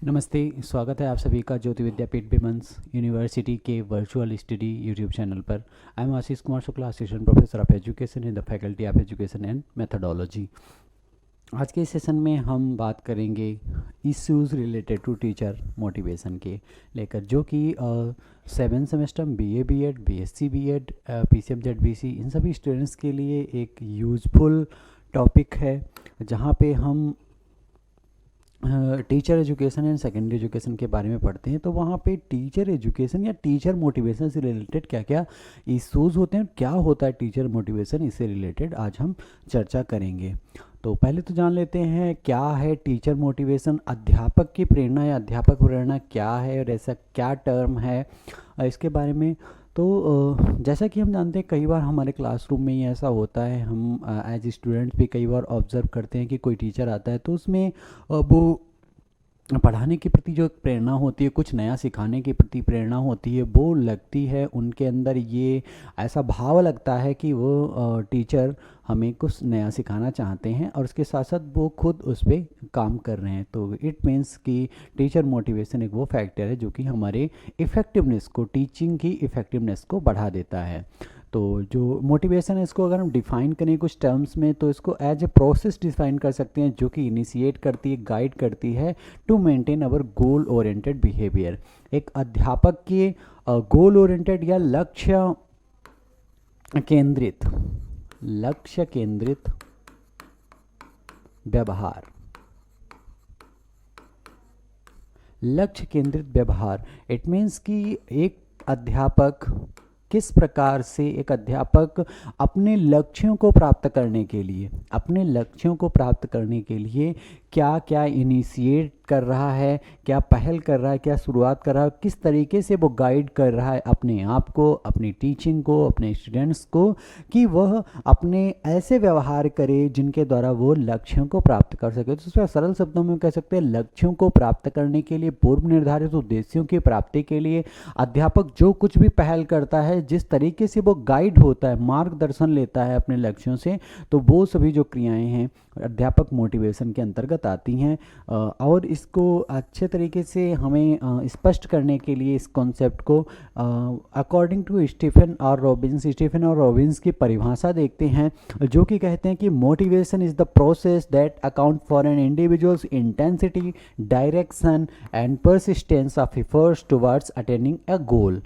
नमस्ते, स्वागत है आप सभी का ज्योति विद्यापीठ भिमंस यूनिवर्सिटी के वर्चुअल स्टडी यूट्यूब चैनल पर। I am Ashish Kumar Shukla, assistant professor of education in the faculty of education and methodology. आज के सेशन में हम बात करेंगे issues related to teacher motivation के लेकर, जो कि 7 semester BA BEd BSc BEd PCM ZBC इन सभी स्टूडेंट्स के लिए एक यूज़फुल टॉपिक है, जहाँ पे हम teacher education and secondary education के बारे में पढ़ते हैं। तो वहाँ पे टीचर एजुकेशन या टीचर मोटिवेशन से रिलेटेड क्या क्या इश्यूज़ होते हैं, क्या होता है टीचर मोटिवेशन, इससे रिलेटेड आज हम चर्चा करेंगे। तो पहले तो जान लेते हैं क्या है टीचर मोटिवेशन, अध्यापक की प्रेरणा या अध्यापक प्रेरणा क्या है और ऐसा क्या टर्म है इसके बारे में। तो जैसा कि हम जानते हैं, कई बार हमारे क्लासरूम में ही ऐसा होता है, हम एज स्टूडेंट्स भी कई बार ऑब्जर्व करते हैं कि कोई टीचर आता है तो उसमें वो पढ़ाने के प्रति जो प्रेरणा होती है, कुछ नया सिखाने के प्रति प्रेरणा होती है, वो लगती है उनके अंदर। ये ऐसा भाव लगता है कि वो टीचर हमें कुछ नया सिखाना चाहते हैं और उसके साथ साथ वो खुद उस पर काम कर रहे हैं। तो इट मीन्स कि टीचर मोटिवेशन एक वो फैक्टर है जो कि हमारे इफ़ेक्टिवनेस को, टीचिंग की इफ़ेक्टिवनेस को बढ़ा देता है। तो जो मोटिवेशन है, इसको अगर हम डिफ़ाइन करें कुछ टर्म्स में, तो इसको एज ए प्रोसेस डिफ़ाइन कर सकते हैं जो कि इनिशिएट करती है, गाइड करती है to maintain our goal oriented behaviour. एक अध्यापक के गोल ओरिएंटेड या लक्ष्य केंद्रित व्यवहार, लक्ष्य केंद्रित व्यवहार, इट मीन्स कि एक अध्यापक किस प्रकार से, एक अध्यापक अपने लक्ष्यों को प्राप्त करने के लिए क्या क्या इनिशिएट कर रहा है, क्या पहल कर रहा है, क्या शुरुआत कर रहा है, किस तरीके से वो गाइड कर रहा है अपने आप को, अपनी टीचिंग को, अपने स्टूडेंट्स को, कि वह अपने ऐसे व्यवहार करे जिनके द्वारा वो लक्ष्यों को प्राप्त कर सके। तो इसमें सरल शब्दों में कह सकते हैं, लक्ष्यों को प्राप्त करने के लिए, पूर्व निर्धारित उद्देश्यों की प्राप्ति के लिए अध्यापक जो कुछ भी पहल करता है, जिस तरीके से वो गाइड होता है, मार्गदर्शन लेता है अपने लक्ष्यों से, तो वो सभी जो क्रियाएं हैं अध्यापक मोटिवेशन के अंतर्गत आती हैं। और इसको अच्छे तरीके से हमें स्पष्ट करने के लिए इस कॉन्सेप्ट को अकॉर्डिंग टू स्टीफन और रॉबिन्स की परिभाषा देखते हैं, जो कि कहते हैं कि motivation is the process that account for an individual's intensity, direction and persistence of efforts towards attaining a goal.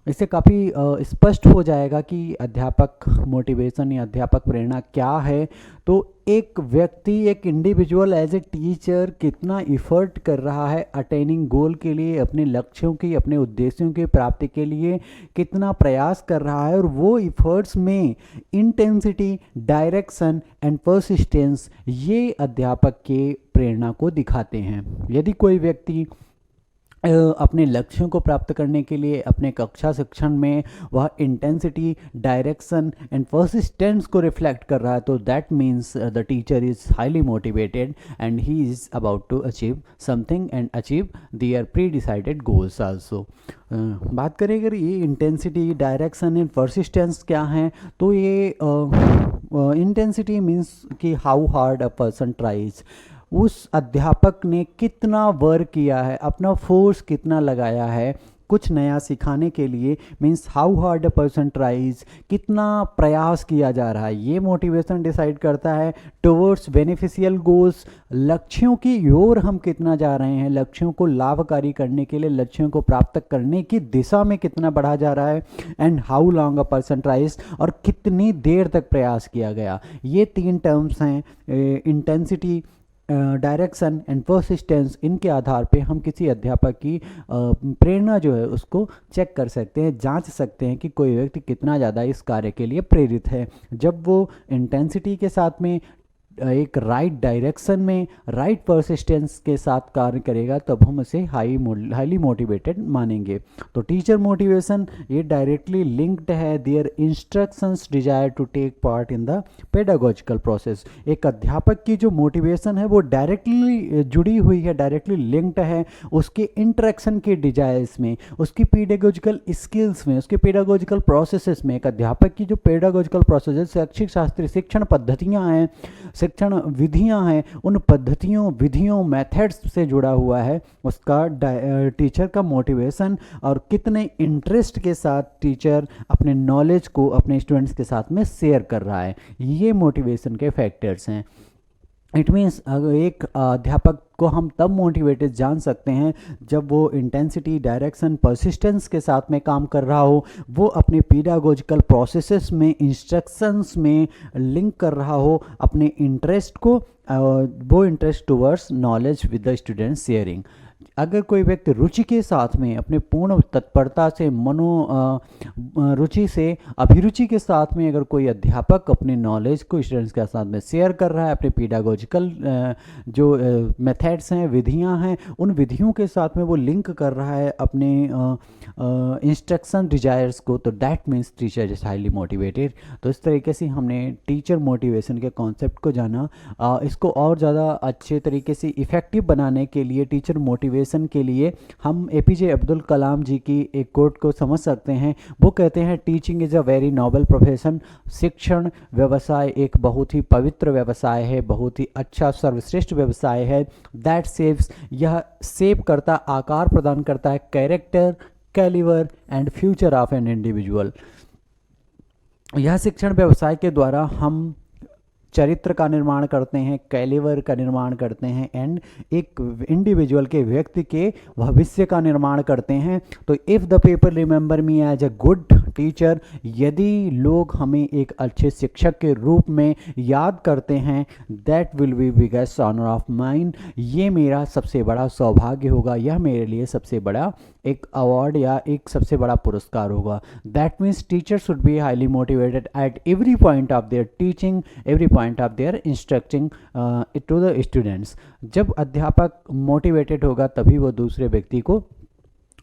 इससे काफ़ी स्पष्ट हो जाएगा कि अध्यापक मोटिवेशन या अध्यापक प्रेरणा क्या है। तो एक व्यक्ति, एक इंडिविजुअल एज ए टीचर कितना इफ़र्ट कर रहा है अटेनिंग गोल के लिए, अपने लक्ष्यों की, अपने उद्देश्यों की प्राप्ति के लिए कितना प्रयास कर रहा है, और वो इफ़र्ट्स में इंटेंसिटी, डायरेक्शन एंड परसिस्टेंस, ये अध्यापक के प्रेरणा को दिखाते हैं। यदि कोई व्यक्ति अपने लक्ष्यों को प्राप्त करने के लिए अपने कक्षा शिक्षण में वह इंटेंसिटी, डायरेक्शन एंड परसिस्टेंस को रिफ्लेक्ट कर रहा है, तो that means the teacher is highly motivated and he is about to achieve something and achieve their pre decided goals also. बात करें अगर ये इंटेंसिटी, डायरेक्शन एंड परसिस्टेंस क्या हैं, तो ये इंटेंसिटी मीन्स कि how hard a person tries, उस अध्यापक ने कितना वर्क किया है, अपना फोर्स कितना लगाया है कुछ नया सिखाने के लिए, means how hard a person tries, कितना प्रयास किया जा रहा है। ये मोटिवेशन डिसाइड करता है टुवर्ड्स बेनिफिशियल गोल्स, लक्ष्यों की ओर हम कितना जा रहे हैं, लक्ष्यों को लाभकारी करने के लिए, लक्ष्यों को प्राप्त करने की दिशा में कितना बढ़ा जा रहा है, and how long a person tries, और कितनी देर तक प्रयास किया गया। ये 3 टर्म्स हैं, इंटेंसिटी, डायरेक्शन एंड परसिस्टेंस। इनके आधार पे हम किसी अध्यापक की प्रेरणा जो है उसको चेक कर सकते हैं, जांच सकते हैं कि कोई व्यक्ति कितना ज़्यादा इस कार्य के लिए प्रेरित है। जब वो इंटेंसिटी के साथ में, एक राइट डायरेक्शन में, राइट परसिस्टेंस के साथ कार्य करेगा, तब हम उसे हाईली मोटिवेटेड मानेंगे। तो टीचर मोटिवेशन ये डायरेक्टली लिंक्ड है their instructions desire to take part in the pedagogical process. एक अध्यापक की जो मोटिवेशन है वो डायरेक्टली जुड़ी हुई है, डायरेक्टली लिंक्ड है उसके इंटरेक्शन के डिजायर्स में, उसकी पेडागोजिकल स्किल्स में, उसके पेडागोजिकल प्रोसेसेस में। एक अध्यापक की जो पेडागोजिकल प्रोसेस, शैक्षिक शास्त्रीय शिक्षण पद्धतियाँ हैं, शिक्षण विधियां हैं, उन पद्धतियों, विधियों, मेथड्स से जुड़ा हुआ है उसका टीचर का मोटिवेशन, और कितने इंटरेस्ट के साथ टीचर अपने नॉलेज को अपने स्टूडेंट्स के साथ में शेयर कर रहा है। ये मोटिवेशन के फैक्टर्स हैं। इट मीन्स एक अध्यापक को हम तब मोटिवेटेड जान सकते हैं जब वो इंटेंसिटी, डायरेक्शन, परसिस्टेंस के साथ में काम कर रहा हो, वो अपने पीडागोजिकल प्रोसेसेस में, इंस्ट्रक्शंस में लिंक कर रहा हो अपने इंटरेस्ट को, वो interest towards knowledge with the student sharing. अगर कोई व्यक्ति रुचि के साथ में, अपने पूर्ण तत्परता से, रुचि से, अभिरुचि के साथ में अगर कोई अध्यापक अपने नॉलेज को स्टूडेंट्स के साथ में शेयर कर रहा है, अपने पीडागोजिकल जो मेथड्स हैं, विधियां हैं, उन विधियों के साथ में वो लिंक कर रहा है अपने इंस्ट्रक्शन डिजायर्स को, तो that means teacher is highly motivated. तो इस तरीके से हमने टीचर मोटिवेशन के कॉन्सेप्ट को जाना। इसको और ज़्यादा अच्छे तरीके से इफ़ेक्टिव बनाने के लिए, टीचर मोटिवेशन के लिए हम एपीजे अब्दुल कलाम जी की एक कोट को समझ सकते हैं। वो कहते हैं, teaching is a very noble profession. शिक्षण व्यवसाय एक बहुत ही पवित्र व्यवसाय है, बहुत ही अच्छा सर्वश्रेष्ठ व्यवसाय है। दैट सेव्स, यह सेव करता, आकार प्रदान करता है character, Caliber and future of an individual. यह शिक्षण व्यवसाय के द्वारा हम चरित्र का निर्माण करते हैं, कैलिवर का निर्माण करते हैं, एंड एक इंडिविजुअल के, व्यक्ति के भविष्य का निर्माण करते हैं। तो if the people remember me as a good teacher, यदि लोग हमें एक अच्छे शिक्षक के रूप में याद करते हैं, that will be biggest honour of mine, ये मेरा सबसे बड़ा सौभाग्य होगा, यह मेरे लिए सबसे बड़ा एक अवार्ड या एक सबसे बड़ा पुरस्कार होगा। That means teacher should be highly motivated at every point of their teaching, every point of their instructing to the students. जब अध्यापक मोटिवेटेड होगा तभी वो दूसरे व्यक्ति को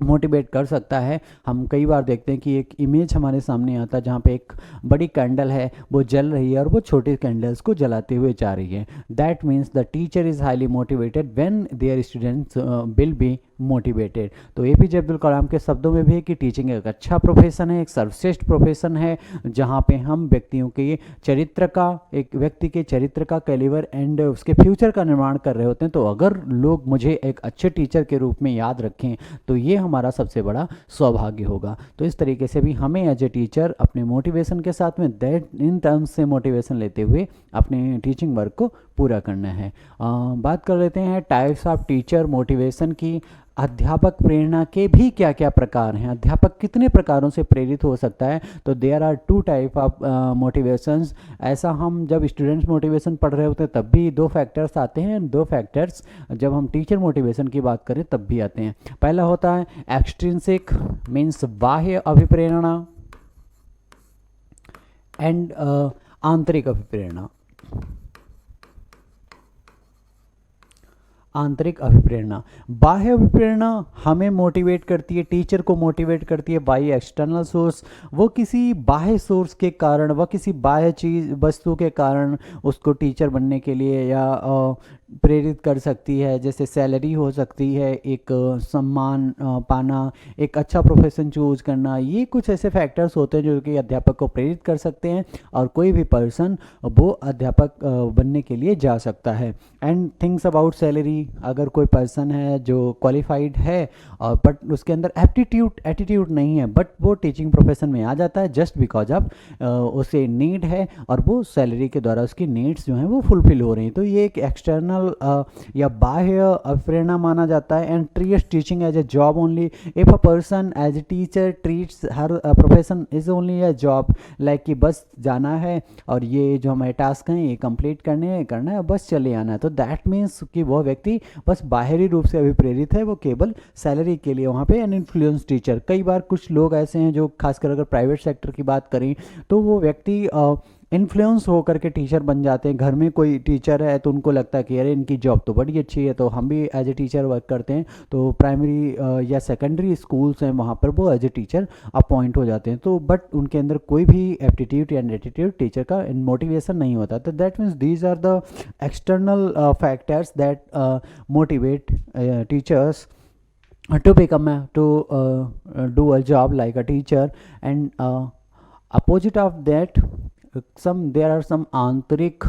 मोटिवेट कर सकता है। हम कई बार देखते हैं कि एक इमेज हमारे सामने आता है जहाँ पे एक बड़ी कैंडल है, वो जल रही है और वो छोटी कैंडल्स को जलाते हुए जा रही है। That means the teacher is highly motivated when their students will be motivated. तो एपीजे अब्दुल कलाम के शब्दों में भी है कि टीचिंग एक अच्छा प्रोफेशन है, एक सर्वश्रेष्ठ प्रोफेशन है, जहाँ पे हम व्यक्तियों के चरित्र का, एक व्यक्ति के चरित्र का, कैलिवर एंड उसके फ्यूचर का निर्माण कर रहे होते हैं। तो अगर लोग मुझे एक अच्छे टीचर के रूप में याद रखें तो ये हमारा सबसे बड़ा सौभाग्य होगा। तो इस तरीके से भी हमें एज ए टीचर अपने मोटिवेशन के साथ में, दैट इन टर्म्स से मोटिवेशन लेते हुए अपने टीचिंग वर्क को पूरा करना है। बात कर लेते हैं टाइप्स ऑफ टीचर मोटिवेशन की। अध्यापक प्रेरणा के भी क्या क्या प्रकार हैं, अध्यापक कितने प्रकारों से प्रेरित हो सकता है। तो there are two type of motivations. ऐसा हम जब स्टूडेंट्स मोटिवेशन पढ़ रहे होते हैं तब भी दो फैक्टर्स आते हैं, दो फैक्टर्स जब हम टीचर मोटिवेशन की बात करें तब भी आते हैं। पहला होता है एक्सट्रिंसिक, मीन्स बाह्य अभिप्रेरणा, एंड आंतरिक अभिप्रेरणा। आंतरिक अभिप्रेरणा, बाह्य अभिप्रेरणा हमें मोटिवेट करती है, टीचर को मोटिवेट करती है बाय एक्सटर्नल सोर्स। वो किसी बाह्य सोर्स के कारण, वह किसी बाह्य चीज़, वस्तु के कारण उसको टीचर बनने के लिए या प्रेरित कर सकती है। जैसे सैलरी हो सकती है, एक सम्मान पाना, एक अच्छा प्रोफेशन चूज करना, ये कुछ ऐसे फैक्टर्स होते हैं जो कि अध्यापक को प्रेरित कर सकते हैं और कोई भी पर्सन वो अध्यापक बनने के लिए जा सकता है। एंड थिंग्स अबाउट सैलरी, अगर कोई पर्सन है जो क्वालिफाइड है और बट उसके अंदर एटीट्यूड नहीं है, बट वो टीचिंग प्रोफेशन में आ जाता है जस्ट बिकॉज ऑफ उसे नीड है और वो सैलरी के द्वारा उसकी नीड्स जो हैं वो फुलफिल हो रही हैं। तो ये एक एक्सटर्नल या बाह्य अभिप्रेरणा माना जाता है। And treats teaching as a job only. If a person as a teacher treats her profession is only a job, like कि बस जाना है और ये जो हमारे टास्क हैं ये कंप्लीट करना है, बस चले आना है, तो दैट मीन्स कि वो व्यक्ति बस बाहरी रूप से अभिप्रेरित है, वो केवल सैलरी के लिए वहाँ पे एन इन्फ्लुएंस टीचर। कई बार कुछ लोग ऐसे हैं जो खासकर अगर प्राइवेट सेक्टर की बात करें तो वो व्यक्ति इन्फ्लुएंस होकर के टीचर बन जाते हैं। घर में कोई टीचर है तो उनको लगता है कि अरे इनकी जॉब तो बड़ी अच्छी है, तो हम भी एज ए टीचर वर्क करते हैं। तो प्राइमरी या सेकेंडरी स्कूल्स हैं वहाँ पर वो एज ए टीचर अपॉइंट हो जाते हैं। तो बट उनके अंदर कोई भी एप्टीट्यूड या एटीट्यूड टीचर का मोटिवेशन नहीं होता। तो that means these are the external factors that motivate teachers to become to do a job like a teacher. And opposite of that, there are some आंतरिक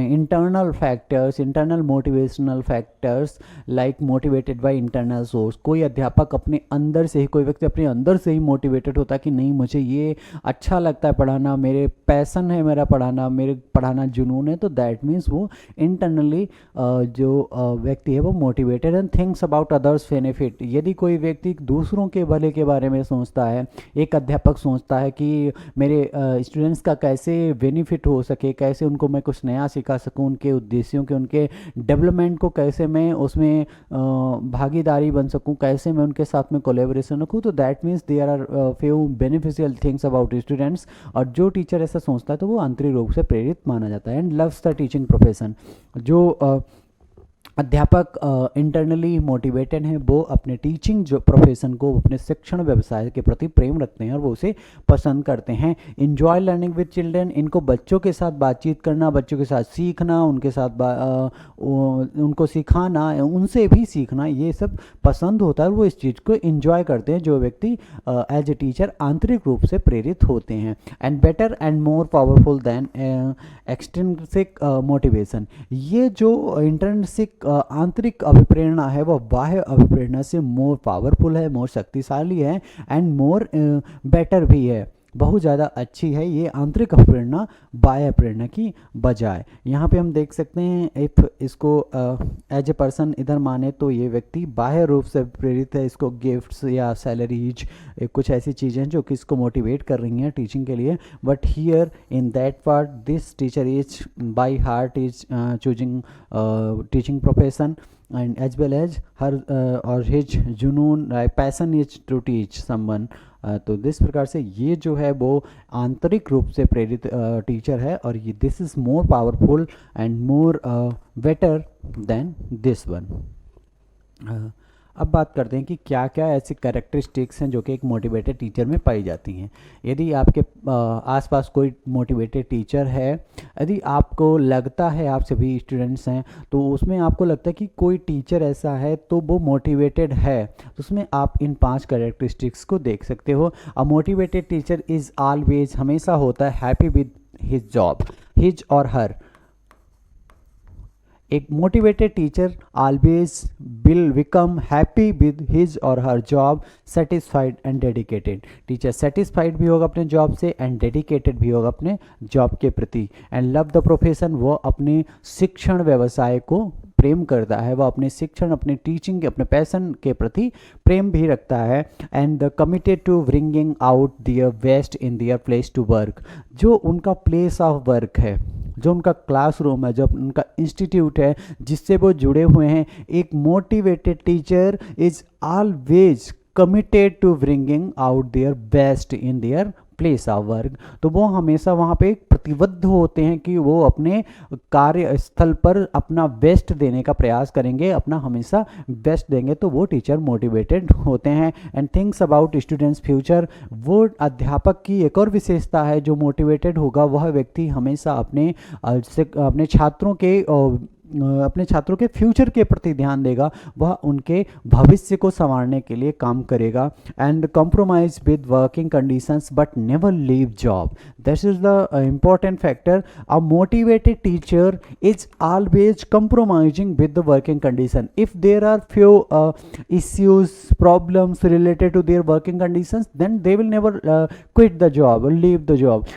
internal factors, internal motivational factors like motivated by internal source. कोई अध्यापक अपने अंदर से ही, कोई व्यक्ति अपने अंदर से ही मोटिवेटेड होता है कि नहीं मुझे ये अच्छा लगता है पढ़ाना, मेरे पैसन है मेरा पढ़ाना, मेरे पढ़ाना जुनून है, तो दैट मीन्स वो इंटरनली जो व्यक्ति है वो motivated and thinks about others benefit. यदि कोई व्यक्ति दूसरों के भले के बारे में सोचता है, एक अध्यापक सोचता है कि मेरे स्टूडेंट्स का कैसे बेनिफिट हो सके, कैसे उनको मैं कुछ नया सिखा सकूं, उनके उद्देश्यों के, उनके डेवलपमेंट को कैसे मैं उसमें भागीदारी बन सकूं, कैसे मैं उनके साथ में कोलेबोरेशन रखूं, तो that means there are few beneficial things about students. और जो टीचर ऐसा सोचता है तो वो आंतरिक रूप से प्रेरित माना जाता है. And loves the teaching profession. जो अध्यापक इंटरनली मोटिवेटेड हैं वो अपने टीचिंग जो प्रोफेशन को, अपने शिक्षण व्यवसाय के प्रति प्रेम रखते हैं और वो उसे पसंद करते हैं. Enjoy learning with children. इनको बच्चों के साथ बातचीत करना, बच्चों के साथ सीखना, उनके साथ उनको सिखाना, उनसे भी सीखना, ये सब पसंद होता है और वो इस चीज़ को इंजॉय करते हैं जो व्यक्ति एज ए टीचर आंतरिक रूप से प्रेरित होते हैं. And better and more powerful then extrinsic motivation. ये जो इंट्रिंसिक आंतरिक अभिप्रेरणा है वो बाह्य अभिप्रेरणा से मोर पावरफुल है, मोर शक्तिशाली है एंड मोर बेटर भी है, बहुत ज़्यादा अच्छी है ये आंतरिक अभिप्रेरणा बाह्य प्रेरणा की बजाय. यहाँ पे हम देख सकते हैं इफ इसको एज ए पर्सन इधर माने तो ये व्यक्ति बाह्य रूप से प्रेरित है, इसको गिफ्ट्स या सैलरीज कुछ ऐसी चीज़ें जो कि इसको मोटिवेट कर रही हैं टीचिंग के लिए. But here in that part this teacher is by heart is choosing teaching profession and as well as her or his जुनून passion is to teach someone. तो दिस प्रकार से ये जो है वो आंतरिक रूप से प्रेरित टीचर है और ये this is more powerful and more better than this one. अब बात करते हैं कि क्या क्या ऐसी कैरेक्टरिस्टिक्स हैं जो कि एक मोटिवेटेड टीचर में पाई जाती हैं. यदि आपके आसपास कोई मोटिवेटेड टीचर है, यदि आपको लगता है, आप सभी स्टूडेंट्स हैं तो उसमें आपको लगता है कि कोई टीचर ऐसा है तो वो मोटिवेटेड है, तो उसमें आप इन 5 कैरेक्टरिस्टिक्स को देख सकते हो. A motivated teacher is always, हमेशा होता है happy with his job, his और हर. एक motivated teacher always will become happy with his और her job, satisfied and dedicated. Teacher satisfied भी होगा अपने जॉब से एंड डेडिकेटेड भी होगा अपने जॉब के प्रति. एंड लव द प्रोफेशन, वो अपने शिक्षण व्यवसाय को प्रेम करता है, वह अपने शिक्षण, अपने टीचिंग, अपने पैशन के प्रति प्रेम भी रखता है. And the committed to bringing out their best in their place to work. जो उनका प्लेस ऑफ वर्क है, जो उनका क्लासरूम है, जो उनका इंस्टीट्यूट है जिससे वो जुड़े हुए हैं, एक motivated teacher is always committed to bringing out their best in their place of work. तो वो हमेशा वहाँ पे प्रतिबद्ध होते हैं कि वो अपने कार्यस्थल पर अपना बेस्ट देने का प्रयास करेंगे, अपना हमेशा बेस्ट देंगे, तो वो टीचर मोटिवेटेड होते हैं. And thinks about students future. वो अध्यापक की एक और विशेषता है, जो मोटिवेटेड होगा वह व्यक्ति हमेशा अपने छात्रों के फ्यूचर के प्रति ध्यान देगा, वह उनके भविष्य को संवारने के लिए काम करेगा. And compromise with working conditions but never leave job. This is the important factor. A motivated teacher is always compromising with the working condition. If there are few issues, problems related to their working conditions, then they will never quit the job or leave the job.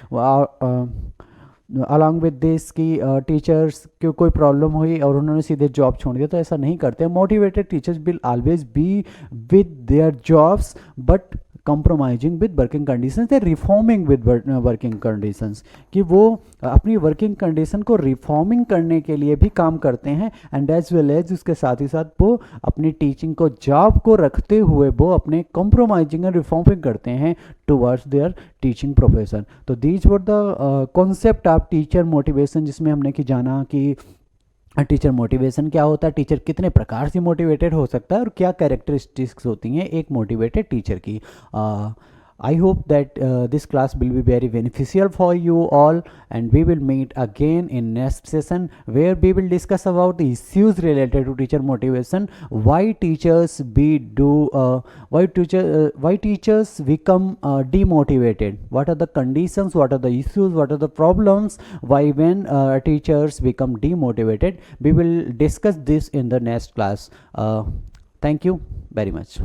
Along with this कि teachers की कोई problem हुई और उन्होंने सीधे job छोड़ दिया, तो ऐसा नहीं करते. Motivated teachers will always be with their jobs but compromising with working conditions, they reforming with working conditions, कि वो अपनी वर्किंग कंडीशन को रिफॉर्मिंग करने के लिए भी काम करते हैं. एंड एज वेल एज उसके साथ ही साथ वो अपनी टीचिंग को, जॉब को रखते हुए वो अपने कॉम्प्रोमाइजिंग एंड रिफॉर्मिंग करते हैं टुवर्ड्स देयर टीचिंग प्रोफेशन. तो these were the concept of teacher motivation, जिसमें हमने कि जाना कि टीचर मोटिवेशन क्या होता है, टीचर कितने प्रकार से मोटिवेटेड हो सकता है और क्या कैरेक्टरिस्टिक्स होती हैं एक मोटिवेटेड टीचर की. I hope that this class will be very beneficial for you all, and we will meet again in next session where we will discuss about the issues related to teacher motivation, why teachers why teachers become demotivated, what are the conditions, what are the issues, what are the problems, why when teachers become demotivated. We will discuss this in the next class. Thank you very much.